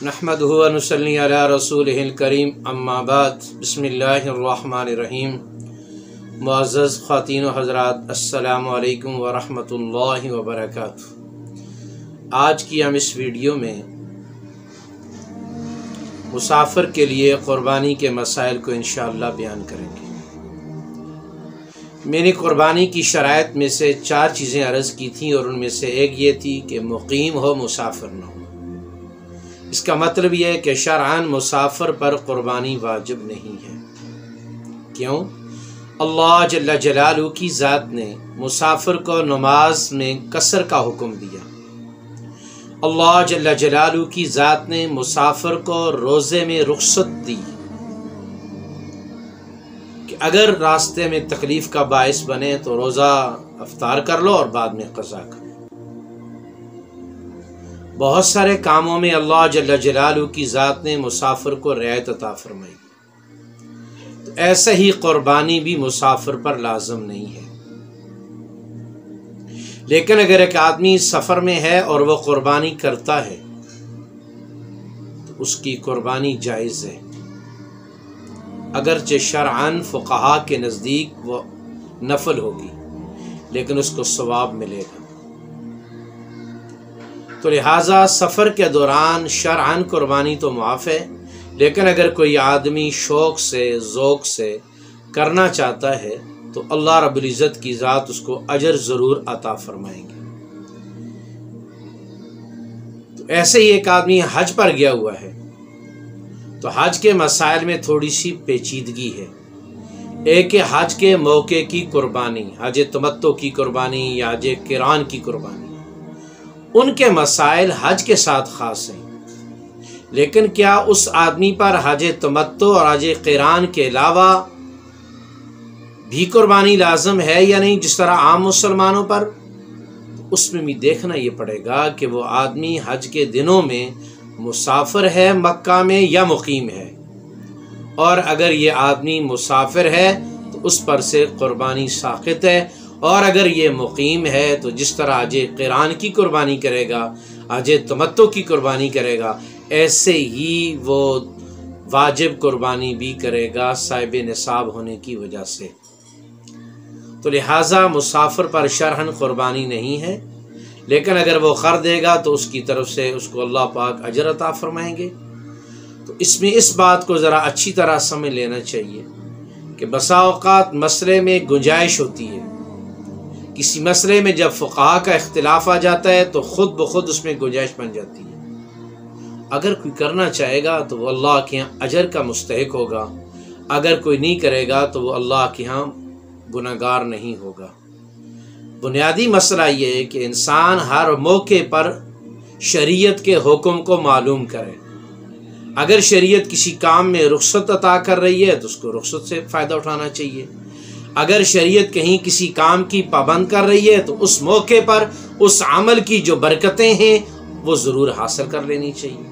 नहमदुहु व नुसल्ली अला रसूलिहिल करीम अम्मा बाद बिस्मिल्लाहिर रहमानिर रहीम। मुअज़्ज़ज़ ख़वातीन व हज़रात, अस्सलामु अलैकुम व रहमतुल्लाहि व बरकातुहू। आज की हम इस वीडियो में मुसाफिर के लिए क़ुरबानी के मसाइल को इंशाअल्लाह बयान करेंगे। मैंने क़ुरबानी की शराइत में से 4 चीज़ें अर्ज़ की थी और उनमें से एक ये थी कि मुक़ीम हो, मुसाफिर न हो। इसका मतलब यह है कि शरअन मुसाफिर पर क़ुरबानी वाजिब नहीं है। क्यों? अल्लाह जल्ल जलालहू की ज़ात ने मुसाफिर को नमाज में कसर का हुक्म दिया। अल्लाह जल्ल जलालहू की ज़ात ने मुसाफिर को रोज़े में रुख्सत दी कि अगर रास्ते में तकलीफ़ का बाइस बने तो रोज़ा अफ्तार कर लो और बाद में क़ज़ा कर लो। बहुत सारे कामों में अल्लाह जल्ल जलालहू की ज़ात ने मुसाफिर को रियायत अता फरमाई, तो ऐसे ही क़ुरबानी भी मुसाफिर पर लाज़िम नहीं है। लेकिन अगर एक आदमी सफ़र में है और वह क़ुरबानी करता है तो उसकी क़ुरबानी जायज़ है, अगरचे शरअन फ़ुक़हा के नज़दीक वो नफल होगी लेकिन उसको सवाब मिलेगा। तो लिहाजा सफ़र के दौरान शरअन क़ुरबानी तो मुआफ़ है, लेकिन अगर कोई आदमी शौक़ से ज़ौक़ से करना चाहता है तो अल्लाह रब्बुल इज़्ज़त की ज़ात उसको अजर ज़रूर अता फरमाएंगे। तो ऐसे ही एक आदमी हज पर गया हुआ है तो हज के मसाइल में थोड़ी सी पेचीदगी है। एक हज के मौके की कुर्बानी, हज तमत्तो की कुर्बानी या हज क़िरान की कुर्बानी, उनके मसाइल हज के साथ ख़ास हैं। लेकिन क्या उस आदमी पर हज तमत्तो और हज क़िरान के अलावा भी कुर्बानी लाज़िम है या नहीं, जिस तरह आम मुसलमानों पर? तो उसमें भी देखना ये पड़ेगा कि वो आदमी हज के दिनों में मुसाफिर है मक्का में या मुक़ीम है, और अगर ये आदमी मुसाफिर है तो उस पर से कुर्बानी साक़ित है, और अगर ये मुक़ीम है तो जिस तरह हज क़िरान की कुर्बानी करेगा, हज तमत्तो की कुर्बानी करेगा, ऐसे ही वो वाजिब कुर्बानी भी करेगा साहिब निसाब होने की वजह से। तो लिहाजा मुसाफिर पर शरअन कुर्बानी नहीं है, लेकिन अगर वो कर देगा तो उसकी तरफ से उसको अल्लाह पाक अजर अता फरमाएंगे। तो इसमें इस बात को ज़रा अच्छी तरह समझ लेना चाहिए कि बसा औक़ात मसले में गुंजाइश होती है। किसी मसले में जब फ़ुक़हा का इख्तिलाफ आ जाता है तो ख़ुद ब खुद उसमें गुंजाइश बन जाती है। अगर कोई करना चाहेगा तो वो अल्लाह के यहाँ अजर का मुस्तहिक होगा, अगर कोई नहीं करेगा तो वो अल्लाह के यहाँ गुनहगार नहीं होगा। बुनियादी मसला ये है कि इंसान हर मौके पर शरीयत के हुक्म को मालूम करे। अगर शरीयत किसी काम में रुख्सत अता कर रही है तो उसको रुख्सत से फ़ायदा उठाना चाहिए। अगर शरीयत कहीं किसी काम की पाबंद कर रही है तो उस मौके पर उस अमल की जो बरकतें हैं वो ज़रूर हासिल कर लेनी चाहिए,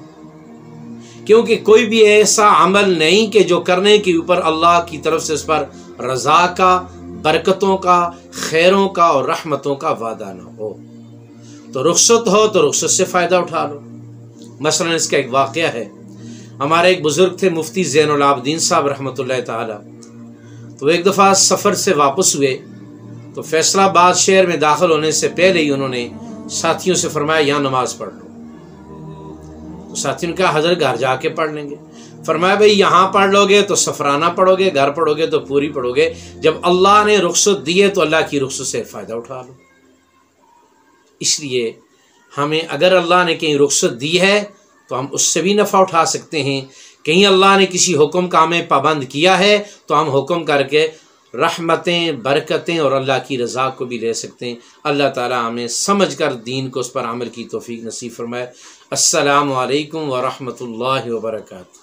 क्योंकि कोई भी ऐसा अमल नहीं कि जो करने के ऊपर अल्लाह की तरफ से उस पर रज़ा का, बरकतों का, खैरों का और रहमतों का वादा ना हो। तो रुख्सत हो तो रुख्सत से फ़ायदा उठा लो। मसलन इसका एक वाक़या है। हमारे एक बुज़ुर्ग थे मुफ्ती ज़ैनुल आबिदीन साहब रहमतुल्लाहि ताला, तो एक दफ़ा सफ़र से वापस हुए तो फैसलाबाद शहर में दाखिल होने से पहले ही उन्होंने साथियों से फरमाया यहाँ नमाज़ पढ़ लो। तो साथियों ने कहा हज़रत घर जाके पढ़ लेंगे। फरमाया भाई यहाँ पढ़ लोगे तो सफराना पढ़ोगे, घर पढ़ोगे तो पूरी पढ़ोगे। जब अल्लाह ने रुख्सत दी है तो अल्लाह की रुख्सत से फ़ायदा उठा लो। इसलिए हमें अगर अल्लाह ने कहीं रुख्सत दी है तो हम उससे भी नफ़ा उठा सकते हैं। कहीं अल्लाह ने किसी हुक्म का हमें पाबंद किया है तो हम हुक्म करके रहमतें, बरकतें और अल्लाह की रज़ा को भी ले सकते हैं। अल्लाह ताला हमें समझ कर दीन को उस पर अमल की तौफीक नसीब फरमाए। अस्सलामु अलैकुम व रहमतुल्लाहि व बरकातुहू।